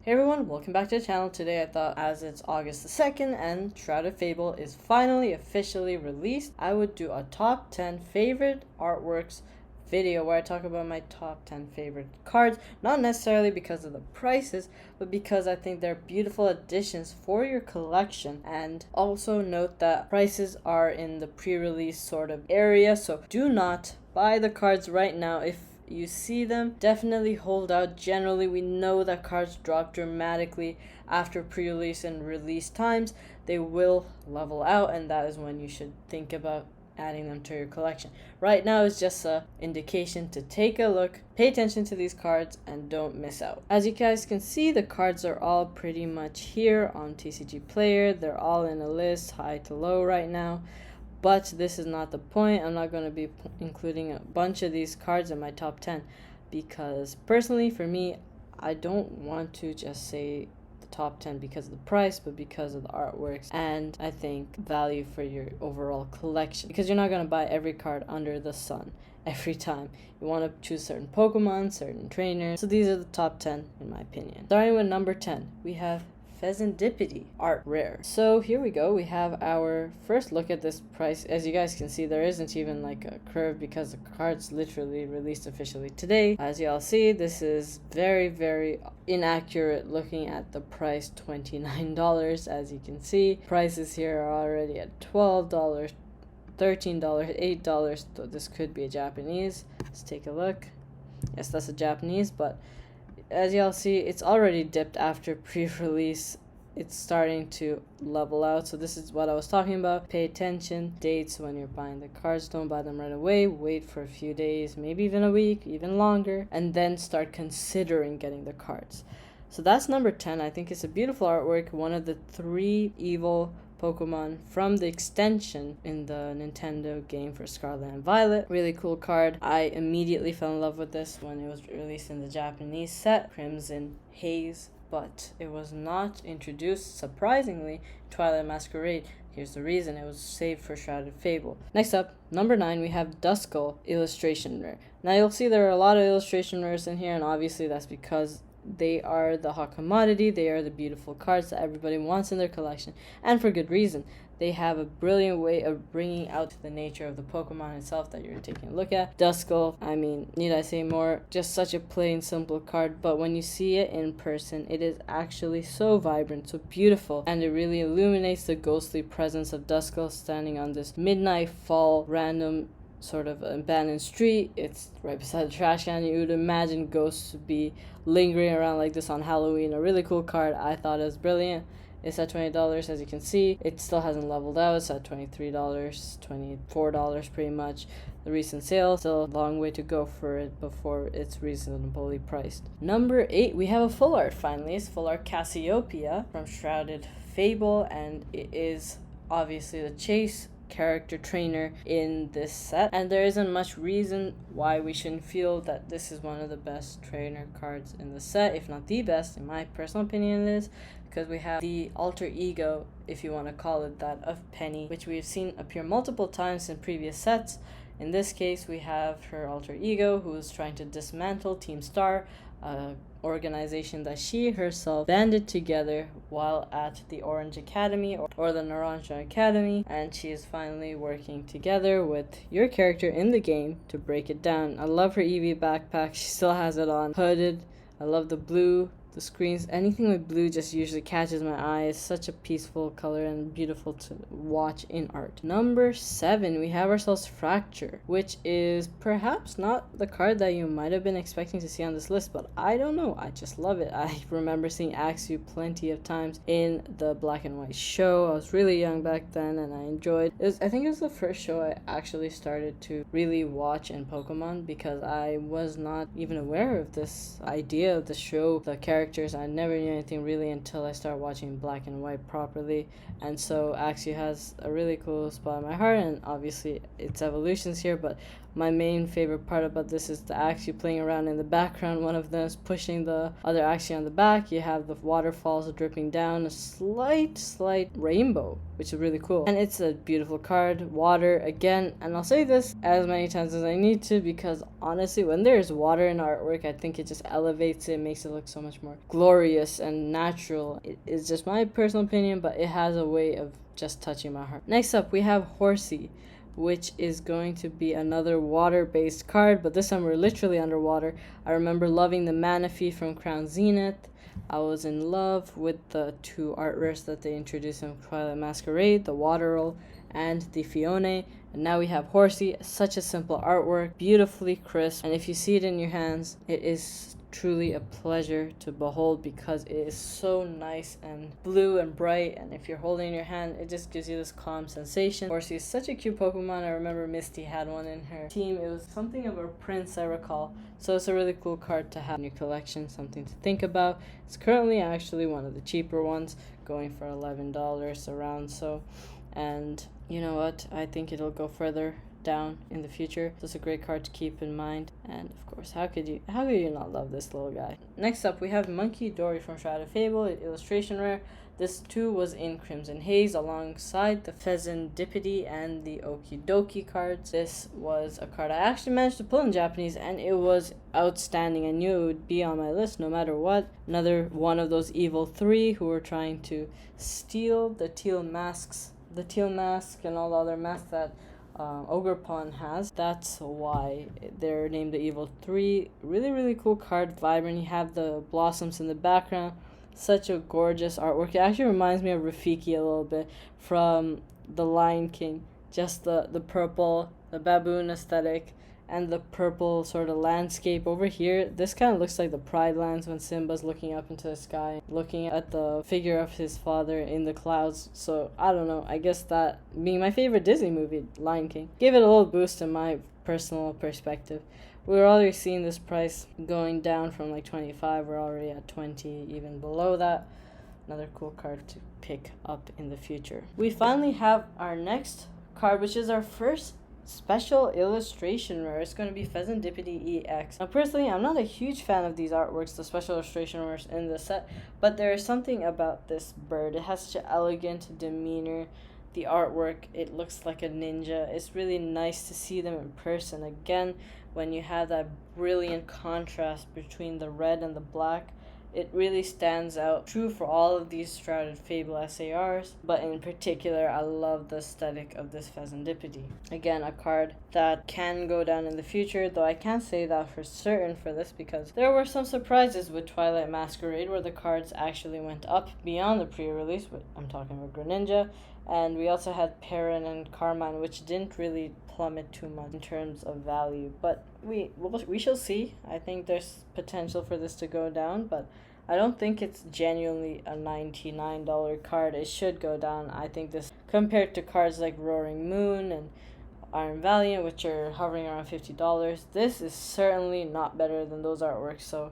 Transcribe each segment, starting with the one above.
Hey everyone, welcome back to the channel. Today I thought, as it's August the 2nd and Shrouded Fable is finally officially released, I would do a top 10 favorite artworks video where I talk about my top 10 favorite cards, not necessarily because of the prices, but because I think they're beautiful additions for your collection. And also note that prices are in the pre-release sort of area, so do not buy the cards right now. If you see them, definitely hold out. Generally, we know that cards drop dramatically after pre-release and release times. They will level out, and that is when you should think about adding them to your collection. Right now is just a indication to take a look, pay attention to these cards, and don't miss out. As you guys can see, the cards are all pretty much here on TCG Player. They're all in a list, high to low right now. But this is not the point. I'm not going to be including a bunch of these cards in my top 10 because personally for me, I don't want to just say the top 10 because of the price, but because of the artworks and I think value for your overall collection, because you're not going to buy every card under the sun every time. You want to choose certain Pokemon, certain trainers. So these are the top 10 in my opinion. Starting with number 10, we have Pheasantipity art rare. So here we go. We have our first look at this price. As you guys can see, there isn't even like a curve because the card's literally released officially today. As y'all see, this is very inaccurate looking at the price, $29. As you can see, prices here are already at $12, $13, $8. So this could be a Japanese. Let's take a look. Yes, that's a Japanese, but as y'all see, it's already dipped after pre-release. It's starting to level out. So this is what I was talking about. Pay attention. Dates when you're buying the cards. Don't buy them right away. Wait for a few days, maybe even a week, even longer, and then start considering getting the cards. So that's number 10. I think it's a beautiful artwork. One of the 3 evil Pokemon from the extension in the Nintendo game for Scarlet and Violet. Really cool card. I immediately fell in love with this when it was released in the Japanese set, Crimson Haze, but it was not introduced, surprisingly, Twilight Masquerade. Here's the reason: it was saved for Shrouded Fable. Next up, number 9, we have Duskull illustration rare. Now you'll see there are a lot of illustration rares in here, and obviously that's because they are the hot commodity. They are the beautiful cards that everybody wants in their collection, and for good reason. They have a brilliant way of bringing out the nature of the Pokemon itself that you're taking a look at. Duskull, I mean, need I say more? Just such a plain, simple card, but when you see it in person, it is actually so vibrant, so beautiful, and it really illuminates the ghostly presence of Duskull standing on this midnight fall random sort of abandoned street. It's right beside the trash can. You would imagine ghosts to be lingering around like this on Halloween. A really cool card. I thought it was brilliant. It's at $20, as you can see. It still hasn't leveled out. It's at $23, $24 pretty much. The recent sale, still a long way to go for it before it's reasonably priced. Number 8, we have a full art finally. It's full art Cassiopeia from Shrouded Fable, and it is obviously the chase character trainer in this set, and there isn't much reason why we shouldn't feel that this is one of the best trainer cards in the set, if not the best. In my personal opinion, it is, because we have the alter ego, if you want to call it that, of Penny, which we've seen appear multiple times in previous sets. In this case, we have her alter ego who is trying to dismantle Team Star, organization that she herself banded together while at the Orange Academy or the Naranja Academy, and she is finally working together with your character in the game to break it down. I love her Eevee backpack. She still has it on, hooded. I love the blue. The screens, anything with blue just usually catches my eye. It's such a peaceful color and beautiful to watch in art. Number 7, we have ourselves Fracture, which is perhaps not the card that you might have been expecting to see on this list, but I don't know. I just love it. I remember seeing Axew plenty of times in the black and white show. I was really young back then and I enjoyed it. I think it was the first show I actually started to really watch in Pokemon, because I was not even aware of this idea of the show, the character. I never knew anything really until I started watching black and white properly, and so Axew has a really cool spot in my heart, and obviously its evolutions here, but My main favorite part about this is the Axie playing around in the background. One of them is pushing the other Axie on the back. You have the waterfalls dripping down, a slight rainbow, which is really cool. And it's a beautiful card. Water again, and I'll say this as many times as I need to, because honestly, when there's water in artwork, I think it just elevates it, makes it look so much more glorious and natural. It is just my personal opinion, but it has a way of just touching my heart. Next up, we have Horsey, which is going to be another water-based card, but this time we're literally underwater. I remember loving the Manaphy from Crown Zenith. I was in love with the two art rares that they introduced in Twilight Masquerade, the Waterol and the Fione. And now we have Horsey, such a simple artwork, beautifully crisp, and if you see it in your hands, it is truly a pleasure to behold because it is so nice and blue and bright, and if you're holding in your hand, it just gives you this calm sensation. Horsey is such a cute Pokemon. I remember Misty had one in her team. It was something of a prince, I recall. So it's a really cool card to have in your collection, something to think about. It's currently actually one of the cheaper ones, going for $11 around so. And you know what? I think it'll go further down in the future. So it's a great card to keep in mind. And of course, how could you not love this little guy? Next up, we have Monkey Dory from Shourded Fable, illustration rare. This too was in Crimson Haze alongside the Pheasantipity and the Okidoki cards. This was a card I actually managed to pull in Japanese, and it was outstanding. I knew it would be on my list no matter what. Another one of those evil three who were trying to steal the teal mask and all the other masks that Ogerpon has. That's why they're named the Evil 3. Really cool card, vibrant. You have the blossoms in the background. Such a gorgeous artwork. It actually reminds me of Rafiki a little bit from The Lion King. Just the purple, the baboon aesthetic, and the purple sort of landscape over here. This kind of looks like the Pride Lands when Simba's looking up into the sky, looking at the figure of his father in the clouds. So I don't know, I guess that being my favorite Disney movie, Lion King, gave it a little boost in my personal perspective. We're already seeing this price going down from like 25. We're already at 20, even below that. Another cool card to pick up in the future. We finally have our next card, which is our first special illustration rare. It's going to be Pheasantipity EX. Now personally, I'm not a huge fan of these artworks, the special illustration rares in the set, but there is something about this bird. It has such an elegant demeanor. The artwork, it looks like a ninja. It's really nice to see them in person. Again, when you have that brilliant contrast between the red and the black, it really stands out. True for all of these Shrouded Fable SARs, but in particular, I love the aesthetic of this Pheasantipity. Again, a card that can go down in the future, though I can't say that for certain for this because there were some surprises with Twilight Masquerade where the cards actually went up beyond the pre-release, but I'm talking about Greninja. And we also had Perrin and Carmine, which didn't really plummet too much in terms of value. But we shall see. I think there's potential for this to go down, but I don't think it's genuinely a $99 card. It should go down. I think this, compared to cards like Roaring Moon and Iron Valiant, which are hovering around $50, this is certainly not better than those artworks, so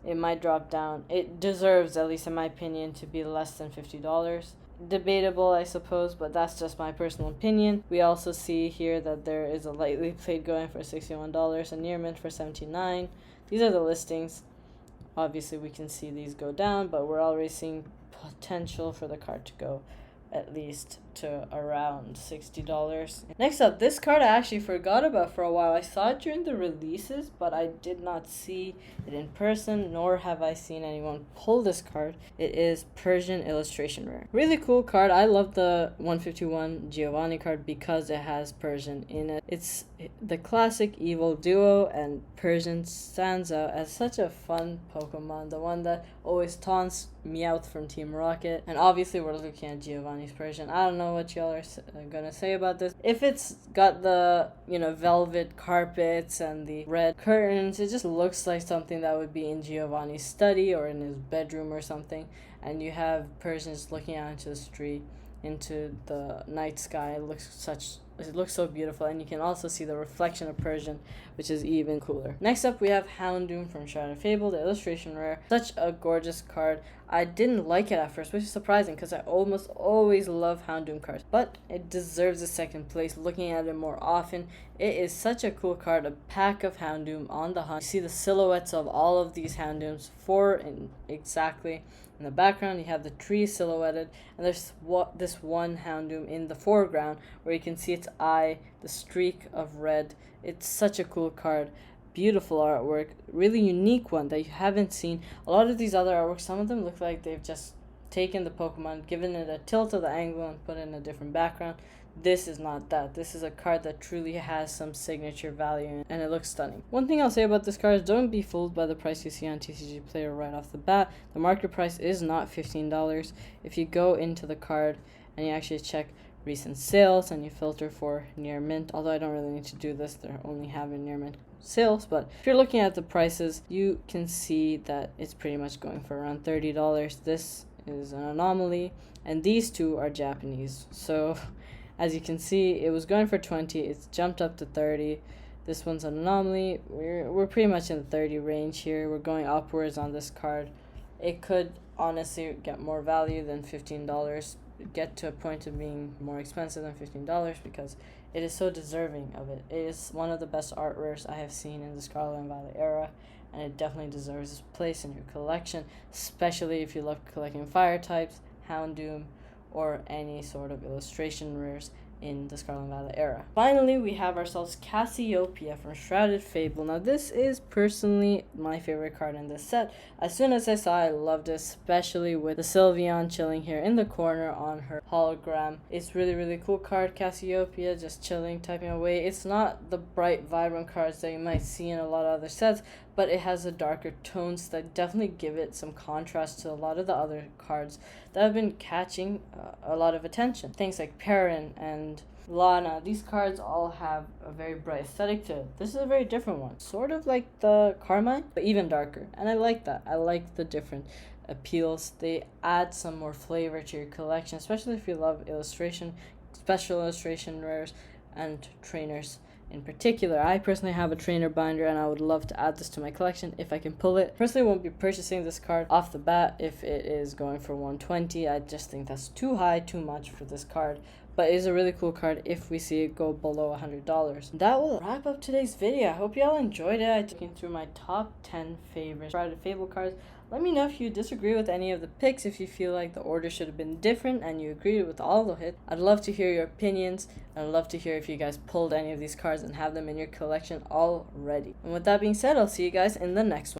it might drop down. It deserves, at least in my opinion, to be less than $50. Debatable, I suppose, but that's just my personal opinion. We also see here that there is a lightly played going for $61, a near mint for $79. These are the listings. Obviously, we can see these go down, but we're already seeing potential for the card to go at least to around $60. Next up, this card I actually forgot about for a while. I saw it during the releases, but I did not see it in person, nor have I seen anyone pull this card. It is Persian Illustration Rare. Really cool card. I love the 151 Giovanni card because it has Persian in it. It's the classic evil duo, and Persian stands out as such a fun Pokemon, the one that always taunts Meowth from Team Rocket. And obviously we're looking at Giovanni's Persian. I don't know what y'all are gonna say about this. If it's got the, velvet carpets and the red curtains, it just looks like something that would be in Giovanni's study or in his bedroom or something. And you have Persians looking out into the street, into the night sky. It looks such It looks so beautiful, and you can also see the reflection of Persian, which is even cooler. Next up, we have Houndoom from Shourded Fable, the illustration rare. Such a gorgeous card. I didn't like it at first, which is surprising because I almost always love Houndoom cards, but it deserves a second place looking at it more often. It is such a cool card, a pack of Houndoom on the hunt. You see the silhouettes of all of these Houndooms, 4 exactly. In the background, you have the tree silhouetted, and there's this one Houndoom in the foreground where you can see its eye, the streak of red. It's such a cool card. Beautiful artwork, really unique one that you haven't seen. A lot of these other artworks, some of them look like they've just taken the Pokemon, given it a tilt of the angle, and put it in a different background. This is not that. This is a card that truly has some signature value, and it looks stunning. One thing I'll say about this card is don't be fooled by the price you see on TCG Player right off the bat. The market price is not $15. If you go into the card and you actually check recent sales and you filter for near mint, although I don't really need to do this, they're only having near mint sales, but if you're looking at the prices, you can see that it's pretty much going for around $30. This is an anomaly, and these two are Japanese, so as you can see, it was going for 20, it's jumped up to 30. This one's an anomaly. We're pretty much in the 30 range here. We're going upwards on this card. It could honestly get more value than $15, get to a point of being more expensive than $15 because it is so deserving of it. It is one of the best art rares I have seen in the Scarlet and Violet era, and it definitely deserves its place in your collection, especially if you love collecting fire types, Houndoom, or any sort of illustration rares in the Scarlet and Violet era. Finally, we have ourselves Cassiopeia from Shrouded Fable. Now, this is personally my favorite card in this set. As soon as I saw it, I loved it, especially with the Sylveon chilling here in the corner on her hologram. It's really cool card, Cassiopeia, just chilling, typing away. It's not the bright, vibrant cards that you might see in a lot of other sets, but it has a darker tones that definitely give it some contrast to a lot of the other cards that have been catching a lot of attention. Things like Perrin and Lana, these cards all have a very bright aesthetic to it. This is a very different one, sort of like the Carmine, but even darker, and I like that. I like the different appeals. They add some more flavor to your collection, especially if you love illustration, special illustration rares, and trainers. In particular, I personally have a trainer binder, and I would love to add this to my collection if I can pull it. Personally, won't be purchasing this card off the bat if it is going for $120. I just think that's too high, too much for this card. But it is a really cool card if we see it go below $100. That will wrap up today's video. I hope you all enjoyed it. I took you through my top 10 favorite Shrouded Fable cards. Let me know if you disagree with any of the picks, if you feel like the order should have been different and you agreed with all the hits. I'd love to hear your opinions, and I'd love to hear if you guys pulled any of these cards and have them in your collection already. And with that being said, I'll see you guys in the next one.